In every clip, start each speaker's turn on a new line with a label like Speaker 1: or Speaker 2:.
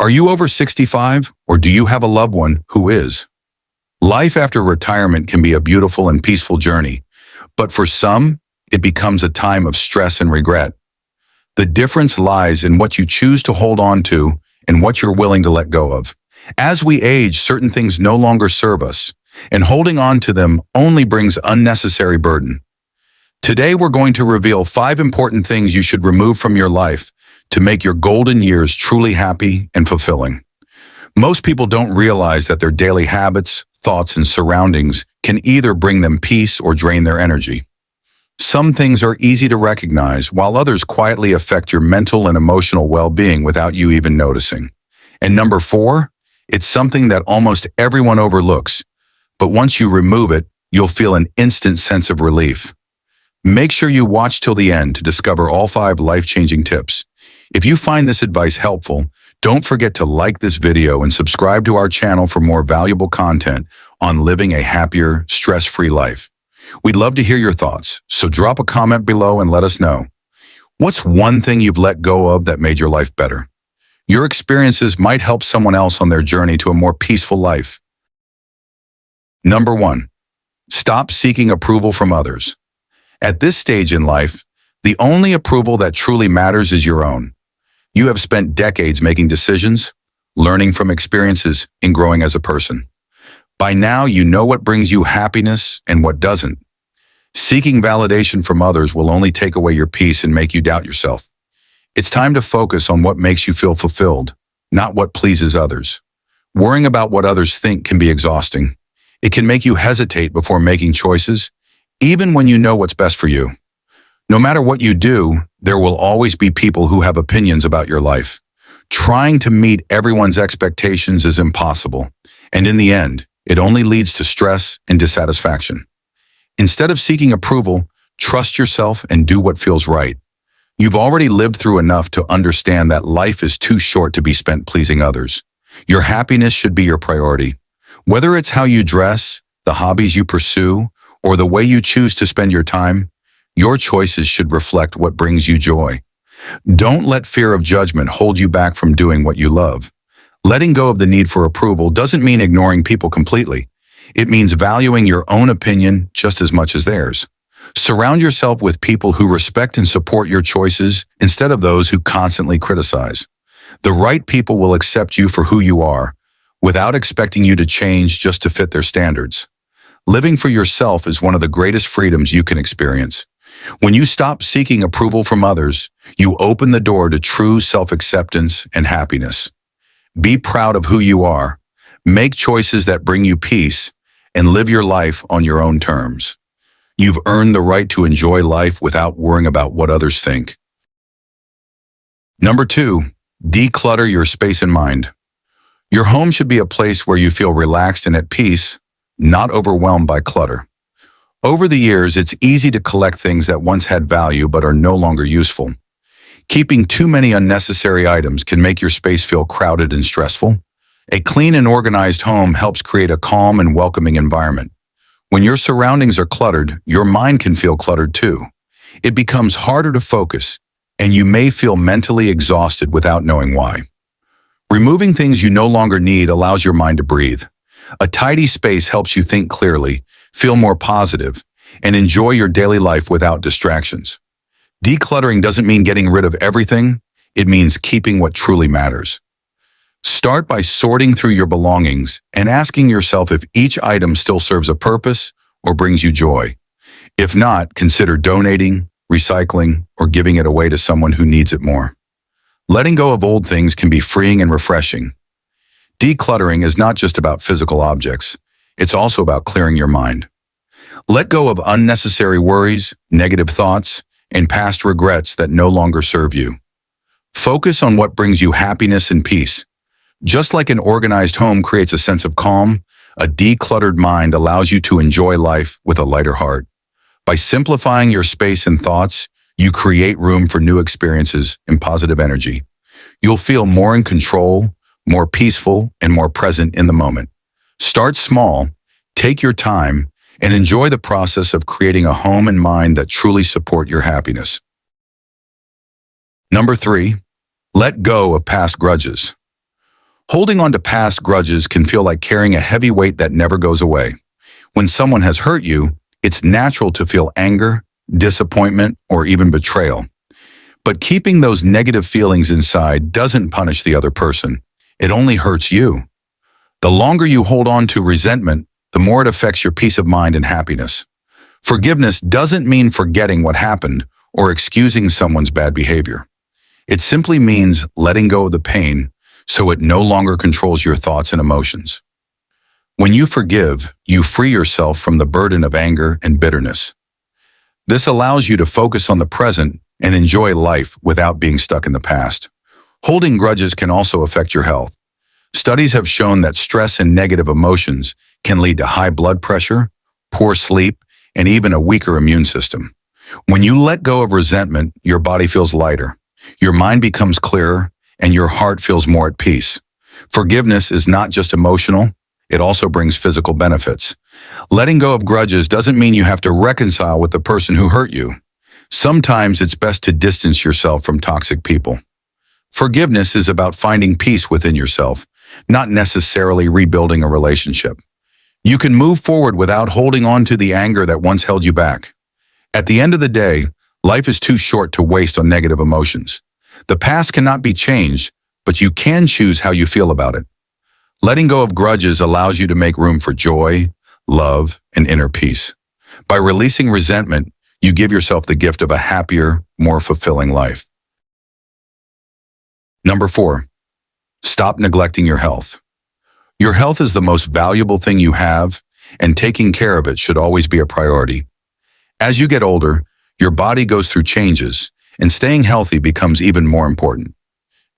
Speaker 1: Are you over 65, or do you have a loved one who is? Life after retirement can be a beautiful and peaceful journey, but for some, it becomes a time of stress and regret. The difference lies in what you choose to hold on to and what you're willing to let go of. As we age, certain things no longer serve us, and holding on to them only brings unnecessary burden. Today, we're going to reveal 5 important things you should remove from your life to make your golden years truly happy and fulfilling. Most people don't realize that their daily habits, thoughts, and surroundings can either bring them peace or drain their energy. Some things are easy to recognize, while others quietly affect your mental and emotional well-being without you even noticing. And number 4, it's something that almost everyone overlooks, but once you remove it, you'll feel an instant sense of relief. Make sure you watch till the end to discover all 5 life-changing tips. If you find this advice helpful, don't forget to like this video and subscribe to our channel for more valuable content on living a happier, stress-free life. We'd love to hear your thoughts, so drop a comment below and let us know. What's one thing you've let go of that made your life better? Your experiences might help someone else on their journey to a more peaceful life. Number 1. Stop seeking approval from others. At this stage in life, the only approval that truly matters is your own. You have spent decades making decisions, learning from experiences, and growing as a person. By now, you know what brings you happiness and what doesn't. Seeking validation from others will only take away your peace and make you doubt yourself. It's time to focus on what makes you feel fulfilled, not what pleases others. Worrying about what others think can be exhausting. It can make you hesitate before making choices, even when you know what's best for you. No matter what you do, there will always be people who have opinions about your life. Trying to meet everyone's expectations is impossible, and in the end, it only leads to stress and dissatisfaction. Instead of seeking approval, trust yourself and do what feels right. You've already lived through enough to understand that life is too short to be spent pleasing others. Your happiness should be your priority. Whether it's how you dress, the hobbies you pursue, or the way you choose to spend your time, your choices should reflect what brings you joy. Don't let fear of judgment hold you back from doing what you love. Letting go of the need for approval doesn't mean ignoring people completely. It means valuing your own opinion just as much as theirs. Surround yourself with people who respect and support your choices instead of those who constantly criticize. The right people will accept you for who you are, without expecting you to change just to fit their standards. Living for yourself is one of the greatest freedoms you can experience. When you stop seeking approval from others, you open the door to true self-acceptance and happiness. Be proud of who you are, make choices that bring you peace, and live your life on your own terms. You've earned the right to enjoy life without worrying about what others think. Number 2, declutter your space and mind. Your home should be a place where you feel relaxed and at peace, not overwhelmed by clutter. Over the years, it's easy to collect things that once had value but are no longer useful. Keeping too many unnecessary items can make your space feel crowded and stressful. A clean and organized home helps create a calm and welcoming environment. When your surroundings are cluttered, your mind can feel cluttered too. It becomes harder to focus, and you may feel mentally exhausted without knowing why. Removing things you no longer need allows your mind to breathe. A tidy space helps you think clearly, feel more positive, and enjoy your daily life without distractions. Decluttering doesn't mean getting rid of everything, it means keeping what truly matters. Start by sorting through your belongings and asking yourself if each item still serves a purpose or brings you joy. If not, consider donating, recycling, or giving it away to someone who needs it more. Letting go of old things can be freeing and refreshing. Decluttering is not just about physical objects, it's also about clearing your mind. Let go of unnecessary worries, negative thoughts, and past regrets that no longer serve you. Focus on what brings you happiness and peace. Just like an organized home creates a sense of calm, a decluttered mind allows you to enjoy life with a lighter heart. By simplifying your space and thoughts, you create room for new experiences and positive energy. You'll feel more in control, more peaceful, and more present in the moment. Start small, take your time, and enjoy the process of creating a home and mind that truly support your happiness. Number 3, let go of past grudges. Holding on to past grudges can feel like carrying a heavy weight that never goes away. When someone has hurt you, it's natural to feel anger, disappointment, or even betrayal. But keeping those negative feelings inside doesn't punish the other person. It only hurts you. The longer you hold on to resentment, the more it affects your peace of mind and happiness. Forgiveness doesn't mean forgetting what happened or excusing someone's bad behavior. It simply means letting go of the pain so it no longer controls your thoughts and emotions. When you forgive, you free yourself from the burden of anger and bitterness. This allows you to focus on the present and enjoy life without being stuck in the past. Holding grudges can also affect your health. Studies have shown that stress and negative emotions can lead to high blood pressure, poor sleep, and even a weaker immune system. When you let go of resentment, your body feels lighter, your mind becomes clearer, and your heart feels more at peace. Forgiveness is not just emotional, it also brings physical benefits. Letting go of grudges doesn't mean you have to reconcile with the person who hurt you. Sometimes it's best to distance yourself from toxic people. Forgiveness is about finding peace within yourself, not necessarily rebuilding a relationship. You can move forward without holding on to the anger that once held you back. At the end of the day, life is too short to waste on negative emotions. The past cannot be changed, but you can choose how you feel about it. Letting go of grudges allows you to make room for joy, love, and inner peace. By releasing resentment, you give yourself the gift of a happier, more fulfilling life. Number 4, stop neglecting your health. Your health is the most valuable thing you have, and taking care of it should always be a priority. As you get older, your body goes through changes, and staying healthy becomes even more important.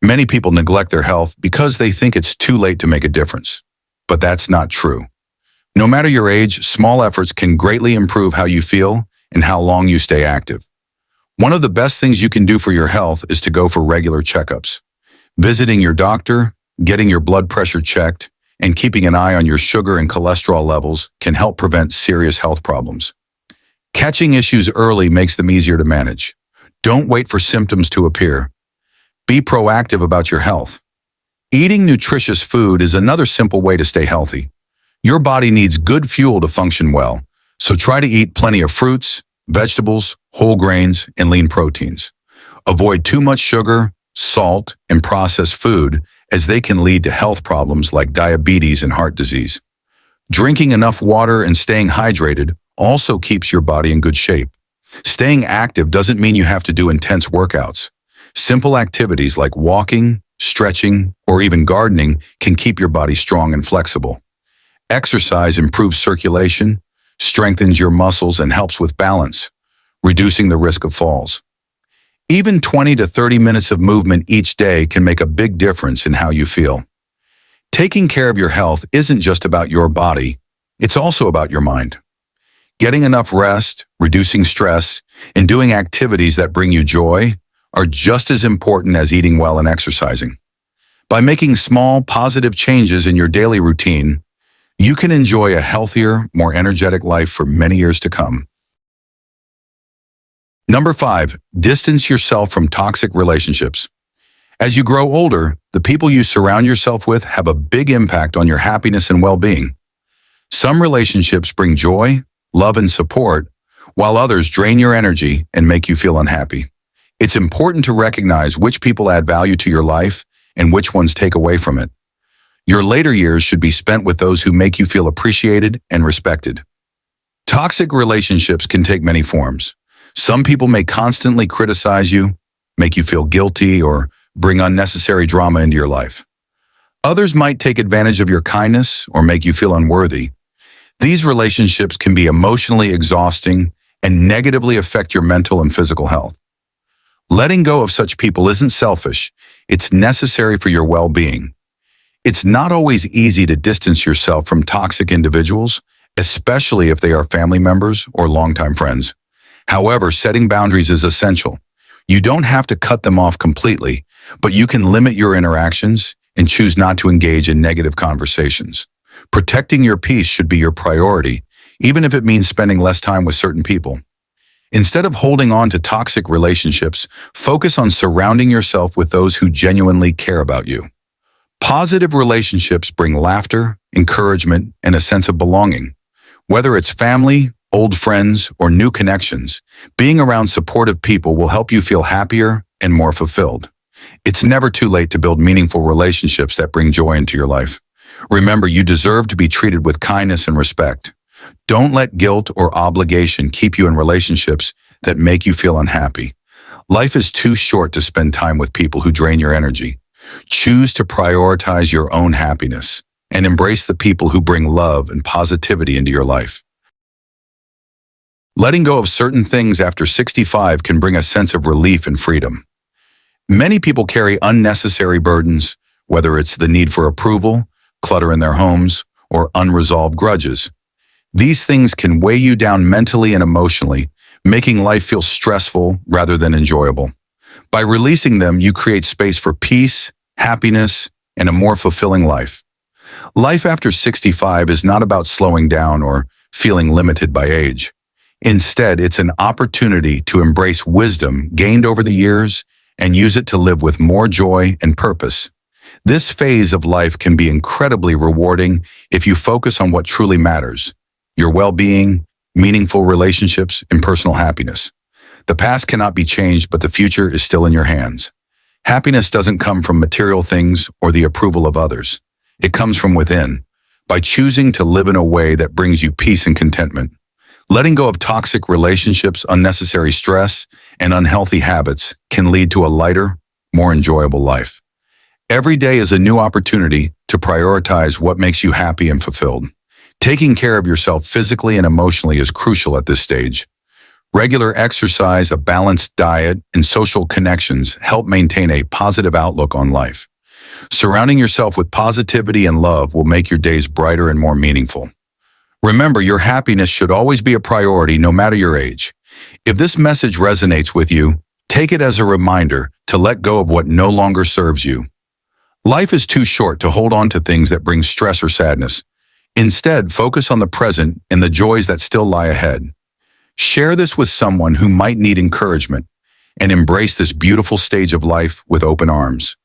Speaker 1: Many people neglect their health because they think it's too late to make a difference. But that's not true. No matter your age, small efforts can greatly improve how you feel and how long you stay active. One of the best things you can do for your health is to go for regular checkups. Visiting your doctor, getting your blood pressure checked, and keeping an eye on your sugar and cholesterol levels can help prevent serious health problems. Catching issues early makes them easier to manage. Don't wait for symptoms to appear. Be proactive about your health. Eating nutritious food is another simple way to stay healthy. Your body needs good fuel to function well, so try to eat plenty of fruits, vegetables, whole grains, and lean proteins. Avoid too much sugar, salt, and processed food, as they can lead to health problems like diabetes and heart disease. Drinking enough water and staying hydrated also keeps your body in good shape. Staying active doesn't mean you have to do intense workouts. Simple activities like walking, stretching, or even gardening can keep your body strong and flexible. Exercise improves circulation, strengthens your muscles, and helps with balance, reducing the risk of falls. Even 20 to 30 minutes of movement each day can make a big difference in how you feel. Taking care of your health isn't just about your body, it's also about your mind. Getting enough rest, reducing stress, and doing activities that bring you joy are just as important as eating well and exercising. By making small, positive changes in your daily routine, you can enjoy a healthier, more energetic life for many years to come. Number 5, distance yourself from toxic relationships. As you grow older, the people you surround yourself with have a big impact on your happiness and well-being. Some relationships bring joy, love, and support, while others drain your energy and make you feel unhappy. It's important to recognize which people add value to your life and which ones take away from it. Your later years should be spent with those who make you feel appreciated and respected. Toxic relationships can take many forms. Some people may constantly criticize you, make you feel guilty, or bring unnecessary drama into your life. Others might take advantage of your kindness or make you feel unworthy. These relationships can be emotionally exhausting and negatively affect your mental and physical health. Letting go of such people isn't selfish, it's necessary for your well-being. It's not always easy to distance yourself from toxic individuals, especially if they are family members or longtime friends. However, setting boundaries is essential. You don't have to cut them off completely, but you can limit your interactions and choose not to engage in negative conversations. Protecting your peace should be your priority, even if it means spending less time with certain people. Instead of holding on to toxic relationships, focus on surrounding yourself with those who genuinely care about you. Positive relationships bring laughter, encouragement, and a sense of belonging. Whether it's family, old friends, or new connections, being around supportive people will help you feel happier and more fulfilled. It's never too late to build meaningful relationships that bring joy into your life. Remember, you deserve to be treated with kindness and respect. Don't let guilt or obligation keep you in relationships that make you feel unhappy. Life is too short to spend time with people who drain your energy. Choose to prioritize your own happiness and embrace the people who bring love and positivity into your life. Letting go of certain things after 65 can bring a sense of relief and freedom. Many people carry unnecessary burdens, whether it's the need for approval, clutter in their homes, or unresolved grudges. These things can weigh you down mentally and emotionally, making life feel stressful rather than enjoyable. By releasing them, you create space for peace, happiness, and a more fulfilling life. Life after 65 is not about slowing down or feeling limited by age. Instead, it's an opportunity to embrace wisdom gained over the years and use it to live with more joy and purpose. This phase of life can be incredibly rewarding if you focus on what truly matters: your well-being, meaningful relationships, and personal happiness. The past cannot be changed, but the future is still in your hands. Happiness doesn't come from material things or the approval of others. It comes from within, by choosing to live in a way that brings you peace and contentment. Letting go of toxic relationships, unnecessary stress, and unhealthy habits can lead to a lighter, more enjoyable life. Every day is a new opportunity to prioritize what makes you happy and fulfilled. Taking care of yourself physically and emotionally is crucial at this stage. Regular exercise, a balanced diet, and social connections help maintain a positive outlook on life. Surrounding yourself with positivity and love will make your days brighter and more meaningful. Remember, your happiness should always be a priority, no matter your age. If this message resonates with you, take it as a reminder to let go of what no longer serves you. Life is too short to hold on to things that bring stress or sadness. Instead, focus on the present and the joys that still lie ahead. Share this with someone who might need encouragement, and embrace this beautiful stage of life with open arms.